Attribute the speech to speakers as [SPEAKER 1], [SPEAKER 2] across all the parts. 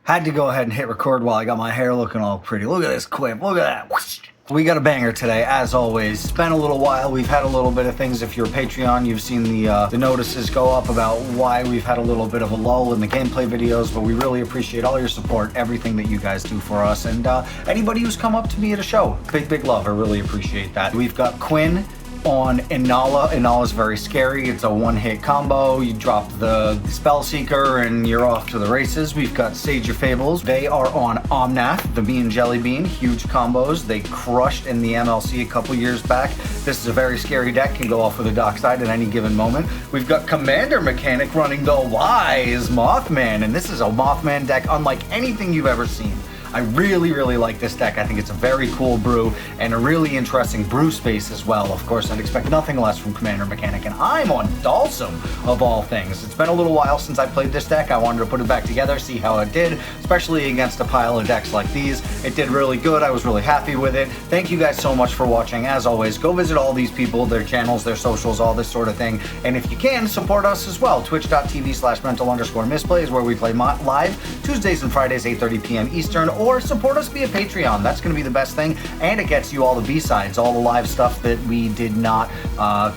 [SPEAKER 1] Had to go ahead and hit record while I got my hair looking all pretty. Look at this quip. Look at that. Whoosh. We got a banger today, as always. It's been a little while. We've had a little bit of things. If you're a Patreon, you've seen the notices go up about why we've had a little bit of a lull in the gameplay videos, but we really appreciate all your support, everything that you guys do for us, and anybody who's come up to me at a show. Big love. I really appreciate that. We've got Quinn on Inalla. Innalla's very scary. It's a one-hit combo. You drop the spell seeker and you're off to the races. We've got Sage of Fables. They are on Omnath, the Bee and Jelly Bean. Huge combos. They crushed in the MLC a couple years back. This is a very scary deck. Can go off with a dockside at any given moment. We've got Commander Mechanic running the Wise Mothman, and this is a Mothman deck unlike anything you've ever seen. I really like this deck. I think it's a very cool brew and a really interesting brew space as well. Of course, I'd expect nothing less from Commander Mechanic, and I'm on Dhalsim of all things. It's been a little while since I played this deck. I wanted to put it back together, see how it did, especially against a pile of decks like these. It did really good. I was really happy with it. Thank you guys so much for watching. As always, go visit all these people, their channels, their socials, all this sort of thing. And if you can, support us as well. Twitch.tv/mental_misplays, where we play live Tuesdays and Fridays, 8:30 p.m. Eastern, or support us via Patreon. That's going to be the best thing, and it gets you all the B-sides, all the live stuff that we did not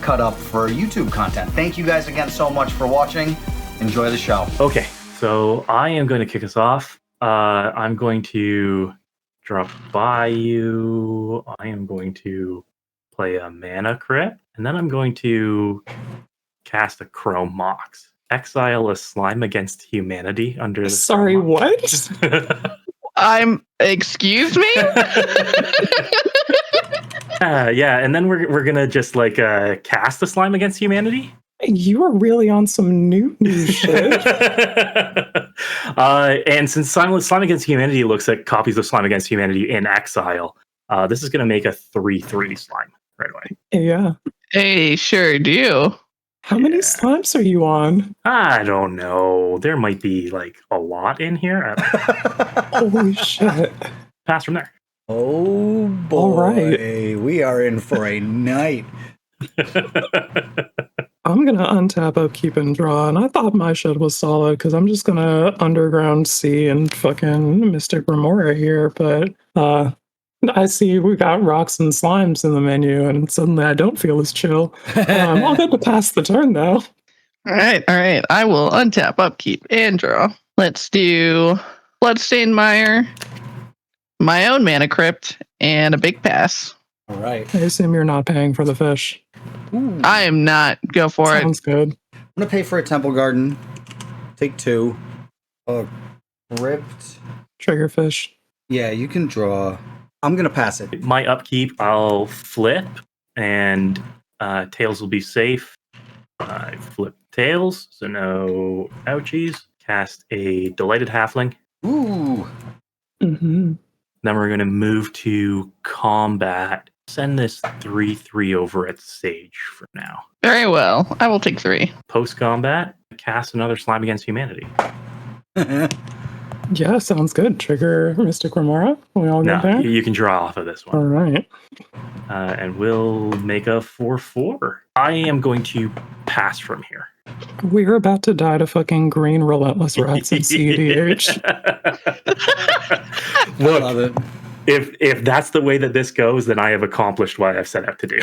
[SPEAKER 1] cut up for YouTube content. Thank you guys again so much for watching. Enjoy the show.
[SPEAKER 2] Okay, so I am going to kick us off. I'm going to drop by you. I am going to play a mana crypt, and then I'm going to cast a Chrome Mox. Exile a slime against humanity under the
[SPEAKER 3] Sorry, what?
[SPEAKER 4] Excuse me?
[SPEAKER 2] Yeah, and then we're gonna just like cast a slime against humanity.
[SPEAKER 3] You are really on some new shit.
[SPEAKER 2] And since slime against humanity looks at copies of slime against humanity in exile, this is gonna make a 3/3 slime right away.
[SPEAKER 3] Yeah.
[SPEAKER 4] Hey, sure do.
[SPEAKER 3] How many slimes are you on?
[SPEAKER 2] I don't know. There might be like a lot in here.
[SPEAKER 3] Holy shit.
[SPEAKER 2] Pass from there.
[SPEAKER 1] Oh boy.
[SPEAKER 3] All right.
[SPEAKER 1] We are in for a night.
[SPEAKER 3] I'm going to untap, upkeep, and draw, and I thought my shit was solid because I'm just going to Underground Sea and fucking Mystic Remora here, but I see we got rocks and slimes in the menu, and suddenly I don't feel as chill. I'll get to pass the turn, though.
[SPEAKER 4] All right. I will untap, upkeep, and draw. Let's do Bloodstained Mire, my own Mana Crypt, and a big pass.
[SPEAKER 1] All right.
[SPEAKER 3] I assume you're not paying for the fish.
[SPEAKER 1] Ooh.
[SPEAKER 4] I am not. Go for it.
[SPEAKER 3] Sounds good.
[SPEAKER 1] I'm going to pay for a Temple Garden. Take 2. Crypt.
[SPEAKER 3] Triggerfish.
[SPEAKER 1] Yeah, you can draw. I'm going to pass it.
[SPEAKER 2] My upkeep, I'll flip, and tails will be safe. I flip tails, so no ouchies. Cast a Delighted Halfling.
[SPEAKER 1] Ooh.
[SPEAKER 3] Mm-hmm.
[SPEAKER 2] Then we're going to move to combat. Send this 3/3 over at Sage for now.
[SPEAKER 4] Very well. I will take 3.
[SPEAKER 2] Post-combat, cast another slime against humanity.
[SPEAKER 3] Yeah, sounds good. Trigger Mystic Remora. We all
[SPEAKER 2] No,
[SPEAKER 3] good there?
[SPEAKER 2] you can draw off of this
[SPEAKER 3] All
[SPEAKER 2] one.
[SPEAKER 3] right.
[SPEAKER 2] And we'll make a 4/4. I am going to pass from here.
[SPEAKER 3] We're about to die to fucking green relentless rats and cEDH.
[SPEAKER 1] I
[SPEAKER 2] Look,
[SPEAKER 1] love it.
[SPEAKER 2] if that's the way that this goes, then I have accomplished what I've set out to do.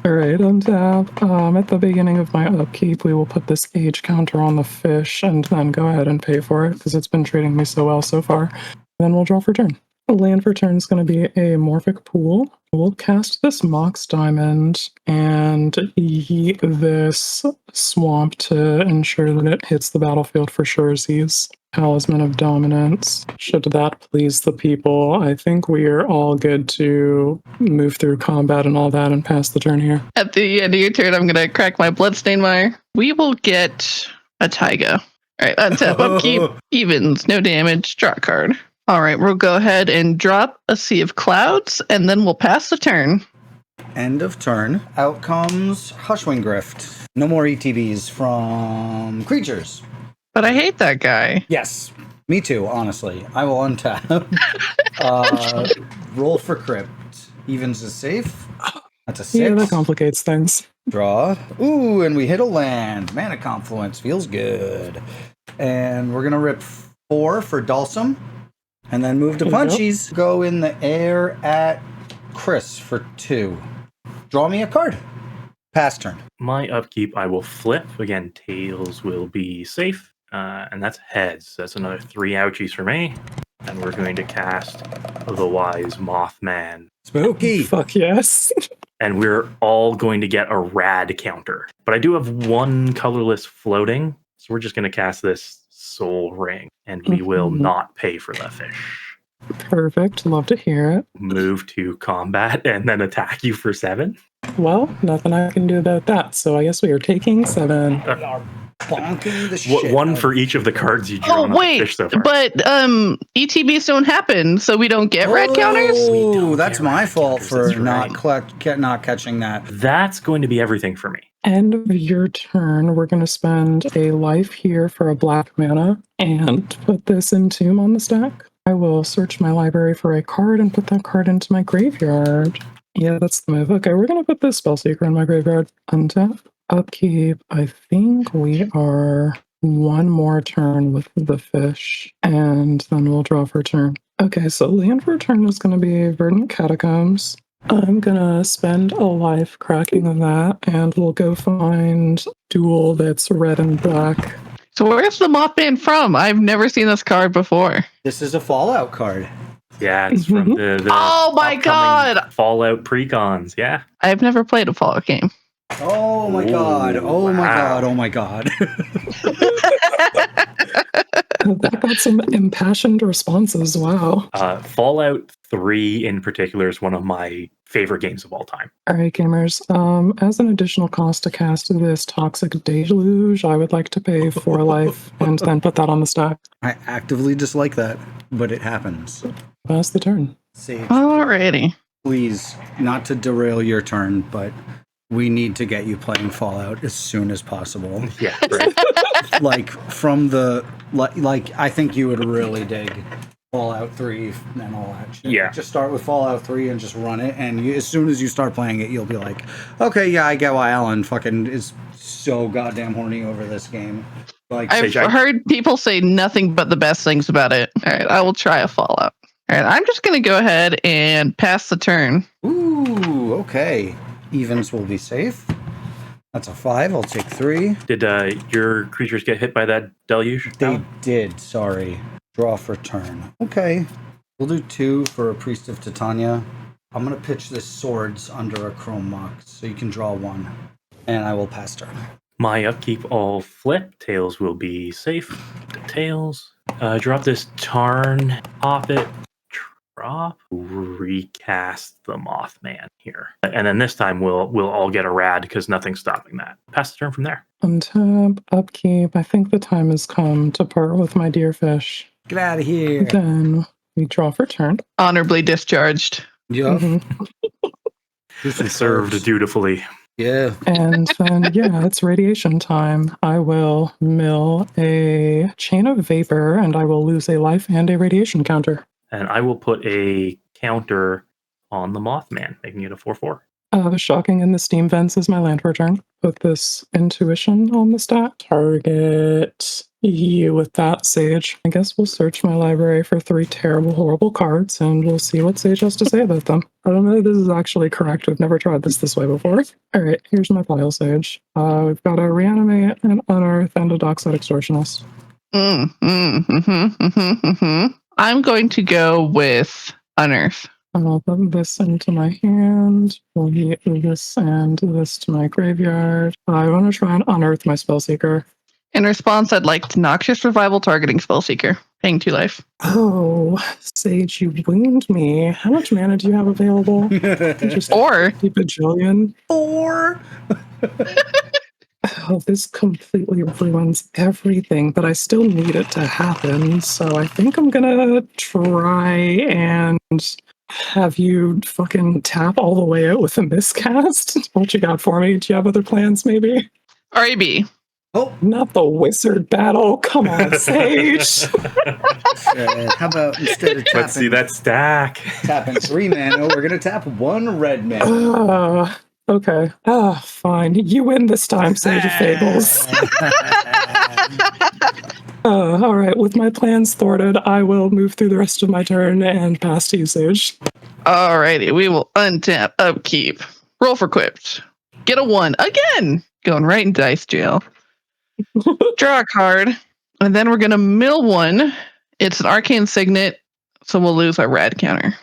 [SPEAKER 3] All right, untap. At the beginning of my upkeep, we will put this age counter on the fish and then go ahead and pay for it because it's been treating me so well so far. Then we'll draw for turn. The land for turn is going to be a Morphic Pool. We'll cast this Mox Diamond and yeet this Swamp to ensure that it hits the battlefield for surezies. Talisman of Dominance. Should that please the people, I think we are all good to move through combat and all that and pass the turn here.
[SPEAKER 4] At the end of your turn, I'm going to crack my Bloodstained Mire. We will get a Taiga. All right, untap, upkeep, evens, no damage, draw a card. All right, we'll go ahead and drop a Sea of Clouds, and then we'll pass the turn.
[SPEAKER 1] End of turn. Out comes Hushwing Grift. No more ETBs from creatures.
[SPEAKER 4] But I hate that guy.
[SPEAKER 1] Yes, me too, honestly. I will untap. Roll for Crypt. Evens is safe. That's a 6.
[SPEAKER 3] Yeah, that complicates things.
[SPEAKER 1] Draw. Ooh, and we hit a land. Mana Confluence. Feels good. And we're going to rip 4 for Dhalsim. And then move to punchies. Go in the air at Chris for 2. Draw me a card. Pass turn.
[SPEAKER 2] My upkeep, I will flip. Again, tails will be safe. And that's heads. That's another 3 ouchies for me. And we're going to cast the Wise Mothman.
[SPEAKER 1] Spooky.
[SPEAKER 3] Fuck yes.
[SPEAKER 2] And we're all going to get a rad counter. But I do have 1 colorless floating. So we're just going to cast this Soul Ring. And we will not pay for the fish.
[SPEAKER 3] Perfect. Love to hear it.
[SPEAKER 2] Move to combat and then attack you for 7.
[SPEAKER 3] Well, nothing I can do about that. So I guess we are taking 7.
[SPEAKER 1] Bonking the shit.
[SPEAKER 2] 1 for each of the cards you drew.
[SPEAKER 4] Oh,
[SPEAKER 2] on the
[SPEAKER 4] wait.
[SPEAKER 2] fish so far.
[SPEAKER 4] But ETBs don't happen, so we don't get red counters?
[SPEAKER 1] Oh, that's my fault for
[SPEAKER 2] That's right.
[SPEAKER 1] not catching that.
[SPEAKER 2] That's going to be everything for me.
[SPEAKER 3] End of your turn, we're going to spend a life here for a black mana and put this in Tomb on the stack. I will search my library for a card and put that card into my graveyard. Yeah, that's the move. Okay, we're going to put this Spellseeker in my graveyard. Untap. Upkeep. I think we are 1 more turn with the fish, and then we'll draw for turn. Okay, so land for turn is going to be Verdant Catacombs. I'm going to spend a life cracking that, and we'll go find Duel that's red and black.
[SPEAKER 4] So where's the Mothman from? I've never seen this card before.
[SPEAKER 1] This is a Fallout card.
[SPEAKER 2] Yeah, it's from the
[SPEAKER 4] Oh my
[SPEAKER 2] upcoming
[SPEAKER 4] God.
[SPEAKER 2] Fallout precons. Yeah.
[SPEAKER 4] I've never played a Fallout game.
[SPEAKER 1] Oh my god. Oh my
[SPEAKER 2] wow.
[SPEAKER 1] god. Oh my god.
[SPEAKER 3] That got some impassioned responses. Wow.
[SPEAKER 2] Fallout 3 in particular is one of my favorite games of all time.
[SPEAKER 3] All right, gamers. As an additional cost to cast this Toxic Deluge, I would like to pay 4 life and then put that on the stack.
[SPEAKER 1] I actively dislike that, but it happens.
[SPEAKER 3] Pass the turn.
[SPEAKER 1] Sage,
[SPEAKER 4] Alrighty.
[SPEAKER 1] please, not to derail your turn, but we need to get you playing Fallout as soon as possible.
[SPEAKER 2] Yeah, right.
[SPEAKER 1] Like, from the... Like, I think you would really dig Fallout 3 and all that shit.
[SPEAKER 2] Yeah.
[SPEAKER 1] Just start with Fallout 3 and just run it, and as soon as you start playing it, you'll be like, okay, yeah, I get why Alan fucking is so goddamn horny over this game. Like,
[SPEAKER 4] I've
[SPEAKER 2] Sage,
[SPEAKER 4] heard people say nothing but the best things about it. Alright, I will try a Fallout. Alright, I'm just going to go ahead and pass the turn.
[SPEAKER 1] ooh, okay. Evens will be safe. That's a 5. I'll take 3.
[SPEAKER 2] Did your creatures get hit by that deluge?
[SPEAKER 1] They did, sorry. Draw for turn. Okay. We'll do 2 for a Priest of Titania. I'm going to pitch this Swords under a Chrome Mox, so you can draw 1. And I will pass turn.
[SPEAKER 2] My upkeep all flip. Tails will be safe. Tails. Drop this Tarn. Pop it. Drop. Recast the Mothman here. And then this time we'll all get a rad because nothing's stopping that. Pass the turn from there.
[SPEAKER 3] Untap, upkeep. I think the time has come to part with my dear fish.
[SPEAKER 1] Get out of here.
[SPEAKER 3] Then we draw for turn.
[SPEAKER 4] Honorably discharged.
[SPEAKER 1] Yup.
[SPEAKER 3] Mhm.
[SPEAKER 1] Do some
[SPEAKER 2] Served
[SPEAKER 1] cards.
[SPEAKER 2] dutifully.
[SPEAKER 1] Yeah.
[SPEAKER 3] And then, yeah, it's radiation time. I will mill a Chain of Vapor, and I will lose a life and a radiation counter.
[SPEAKER 2] And I will put a counter on the Mothman, making it a 4/4.
[SPEAKER 3] The Shocking in the Steam Vents is my land for turn. Put this Intuition on the stat. Target you with that, Sage. I guess we'll search my library for 3 terrible, horrible cards, and we'll see what Sage has to say about them. I don't know if this is actually correct. We've never tried this way before. All right, here's my pile, Sage. We've got a Reanimate, an Unearth, and a Dockside Extortionist.
[SPEAKER 4] I'm going to go with Unearth.
[SPEAKER 3] I'll put this into my hand. We'll get this and this to my graveyard. I want to try and unearth my Spellseeker.
[SPEAKER 4] In response, I'd like Noxious Revival targeting Spellseeker, paying 2 life.
[SPEAKER 3] Oh, Sage, you winged me. How much mana do you have available? Just
[SPEAKER 4] Or
[SPEAKER 3] 50 bajillion.
[SPEAKER 1] 4.
[SPEAKER 3] Oh, this completely ruins everything, but I still need it to happen. So I think I'm gonna try and have you fucking tap all the way out with a miscast. What you got for me? Do you have other plans, maybe?
[SPEAKER 4] RAB.
[SPEAKER 1] Oh,
[SPEAKER 3] Not the wizard battle. Come on, Sage.
[SPEAKER 1] how about instead of
[SPEAKER 2] Let's see that stack.
[SPEAKER 1] tapping 3 mana, we're gonna tap 1 red mana.
[SPEAKER 3] Okay. Fine. You win this time, Sage of Fables. All right. With my plans thwarted, I will move through the rest of my turn and pass to you, Sage.
[SPEAKER 4] Alrighty, we will untap upkeep. Roll for quips. Get a 1 again. Going right in dice jail. Draw a card, and then we're gonna mill 1. It's an arcane signet, so we'll lose our rad counter.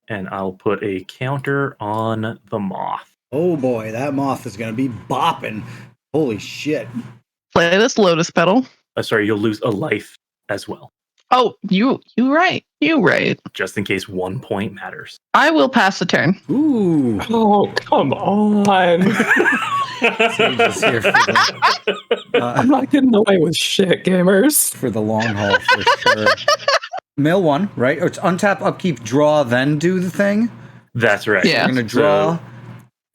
[SPEAKER 2] And I'll put a counter on the moth.
[SPEAKER 1] Oh boy, that moth is gonna be bopping. Holy shit.
[SPEAKER 4] Play this lotus petal.
[SPEAKER 2] Sorry, you'll lose a life as well,
[SPEAKER 4] Oh, you right. You right.
[SPEAKER 2] just in case 1 point matters.
[SPEAKER 4] I will pass the turn.
[SPEAKER 1] Ooh.
[SPEAKER 3] Oh, come on.
[SPEAKER 1] Sage is here
[SPEAKER 3] I'm not getting away with shit, gamers.
[SPEAKER 1] for the long haul for sure. Mill 1, right? Or it's untap, upkeep, draw, then do the thing.
[SPEAKER 2] That's right.
[SPEAKER 4] Yeah.
[SPEAKER 1] We're gonna draw,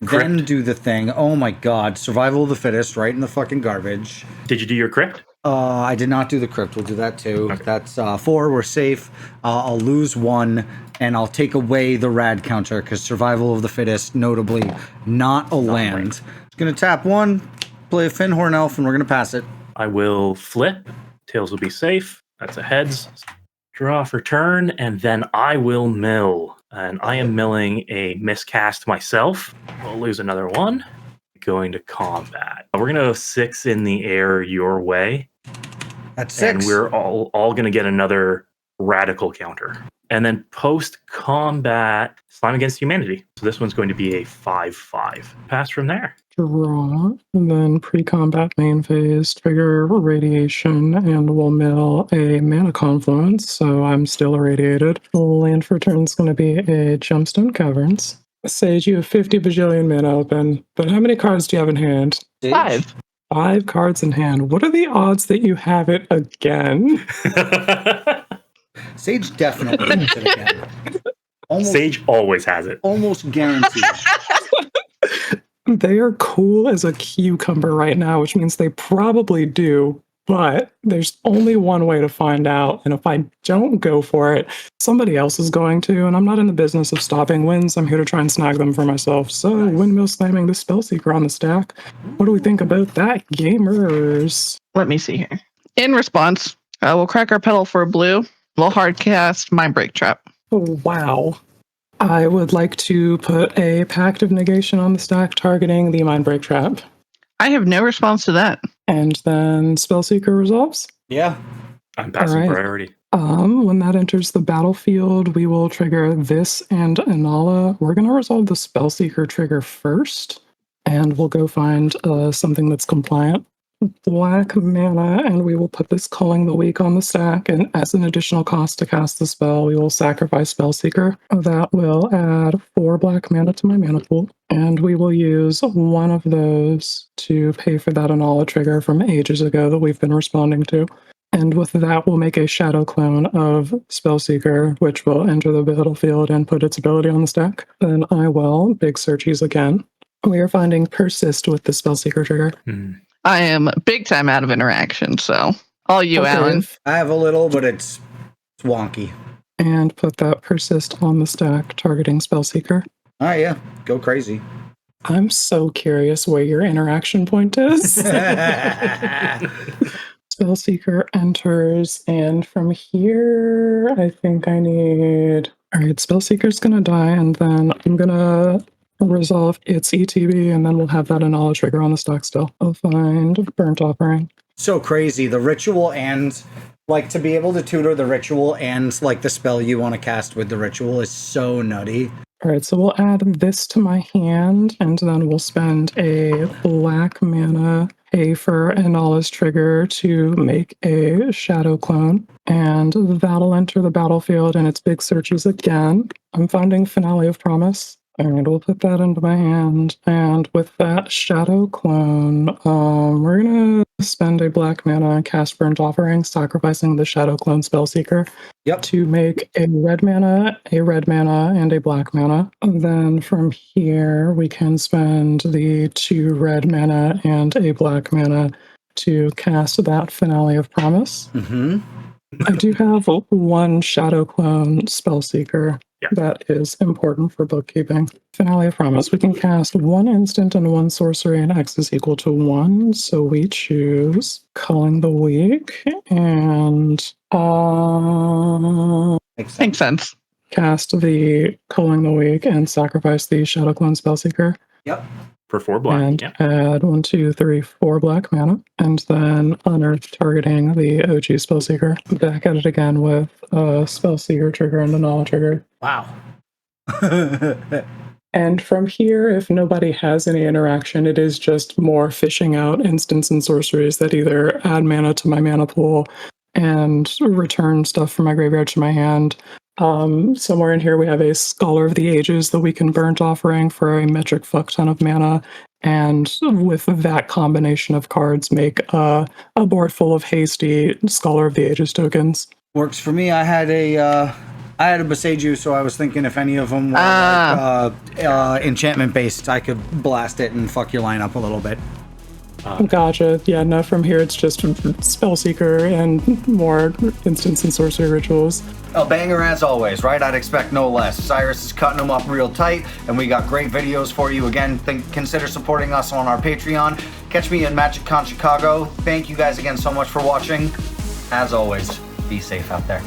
[SPEAKER 1] then
[SPEAKER 2] crypt.
[SPEAKER 1] do the thing. Oh my god, survival of the fittest, right in the fucking garbage.
[SPEAKER 2] Did you do your crypt?
[SPEAKER 1] I did not do the crypt. We'll do that too.
[SPEAKER 2] Okay.
[SPEAKER 1] That's 4. We're safe. I'll lose 1, and I'll take away the rad counter because survival of the fittest, notably, not a land. It's gonna tap 1, play a Finhorn Elf, and we're gonna pass it.
[SPEAKER 2] I will flip. Tails will be safe. That's a heads. Draw for turn, and then I will mill. And I am milling a miscast myself. We'll lose another 1. Going to combat. We're going to go 6 in the air your way.
[SPEAKER 1] That's 6.
[SPEAKER 2] And we're all going to get another radical counter. And then post combat, Slime Against Humanity. So this one's going to be a 5/5. Pass from there.
[SPEAKER 3] Draw, and then pre-combat main phase, trigger radiation, and we'll mill a mana confluence, so I'm still irradiated. Land for turn is going to be a Gemstone Caverns. Sage, you have 50 bajillion mana open, but how many cards do you have in hand?
[SPEAKER 4] 5.
[SPEAKER 3] 5 cards in hand. What are the odds that you have it again?
[SPEAKER 1] Sage definitely wins it again. Almost,
[SPEAKER 2] Sage always has it.
[SPEAKER 1] almost guaranteed.
[SPEAKER 3] They are cool as a cucumber right now, which means they probably do, but there's only one way to find out. And if I don't go for it, somebody else is going to. And I'm not in the business of stopping wins. I'm here to try and snag them for myself. So, windmill slamming the Spellseeker on the stack. What do we think about that, gamers?
[SPEAKER 4] Let me see here. In response, we'll crack our petal for a blue. We'll hardcast Mindbreak Trap.
[SPEAKER 3] Oh, wow. I would like to put a Pact of Negation on the stack targeting the Mindbreak Trap.
[SPEAKER 4] I have no response to that.
[SPEAKER 3] And then Spellseeker resolves.
[SPEAKER 1] Yeah.
[SPEAKER 2] I'm passing
[SPEAKER 3] Alright.
[SPEAKER 2] priority.
[SPEAKER 3] When that enters the battlefield, we will trigger this and Inalla. We're going to resolve the Spellseeker trigger first, and we'll go find something that's compliant. Black mana, and we will put this Culling the Weak on the stack, and as an additional cost to cast the spell, we will sacrifice Spellseeker. That will add 4 black mana to my mana pool, and we will use one of those to pay for that Inalla trigger from ages ago that we've been responding to. And with that, we'll make a shadow clone of Spellseeker, which will enter the battlefield and put its ability on the stack. Then I will big searchies again. We are finding Persist with the Spellseeker trigger.
[SPEAKER 4] I am big time out of interaction, so all you,
[SPEAKER 3] Okay.
[SPEAKER 4] Alan.
[SPEAKER 1] I have a little, but it's wonky.
[SPEAKER 3] And put that Persist on the stack, targeting Spellseeker.
[SPEAKER 1] All right, yeah. Go crazy.
[SPEAKER 3] I'm so curious where your interaction point is. Spellseeker enters, and from here, I think I need... Alright, Spellseeker's gonna die, and then I'm gonna resolve its ETB, and then we'll have that Inalla trigger on the stack still. I'll find Burnt Offering.
[SPEAKER 1] So crazy. The ritual and, like, to be able to tutor the ritual and, like, the spell you want to cast with the ritual is so nutty.
[SPEAKER 3] Alright, so we'll add this to my hand, and then we'll spend a black mana, pay for Inalla's trigger to make a shadow clone, and that'll enter the battlefield, and its big searches again. I'm finding Finale of Promise, and we'll put that into my hand, and with that shadow clone, we're gonna spend a black mana and cast Burnt Offering, sacrificing the shadow clone Spellseeker.
[SPEAKER 1] Yep.
[SPEAKER 3] To make a red mana, and a black mana. And then from here, we can spend the 2 red mana and a black mana to cast that Finale of Promise.
[SPEAKER 1] Mm-hmm.
[SPEAKER 3] I do have one Shadow Clone Spellseeker that is important for bookkeeping. Finale of Promise. We can cast one instant and one sorcery, and X is equal to 1. So we choose Culling the Weak and
[SPEAKER 4] Makes sense.
[SPEAKER 3] cast the Culling the Weak and sacrifice the Shadow Clone Spellseeker.
[SPEAKER 1] Yep.
[SPEAKER 2] For 4 black.
[SPEAKER 3] And
[SPEAKER 2] Yeah.
[SPEAKER 3] add 1, 2, 3, 4 black mana, and then unearth targeting the OG Spellseeker. Back at it again with a Spellseeker trigger and a Inalla trigger.
[SPEAKER 1] Wow.
[SPEAKER 3] And from here, if nobody has any interaction, it is just more fishing out instants and sorceries that either add mana to my mana pool and return stuff from my graveyard to my hand. Somewhere in here we have a Scholar of the Ages, the Weakened Burnt Offering for a metric fuck ton of mana, and with that combination of cards make a board full of hasty Scholar of the Ages tokens.
[SPEAKER 1] Works for me. I had a Boseiju, so I was thinking if any of them were enchantment based, I could blast it and fuck your lineup a little bit.
[SPEAKER 3] Gotcha. Yeah, no, from here it's just Spellseeker and more instants and sorcery rituals.
[SPEAKER 1] A banger as always, right? I'd expect no less. Cyrus is cutting them up real tight, and we got great videos for you. Again, consider supporting us on our Patreon. Catch me in MagicCon Chicago. Thank you guys again so much for watching. As always, be safe out there.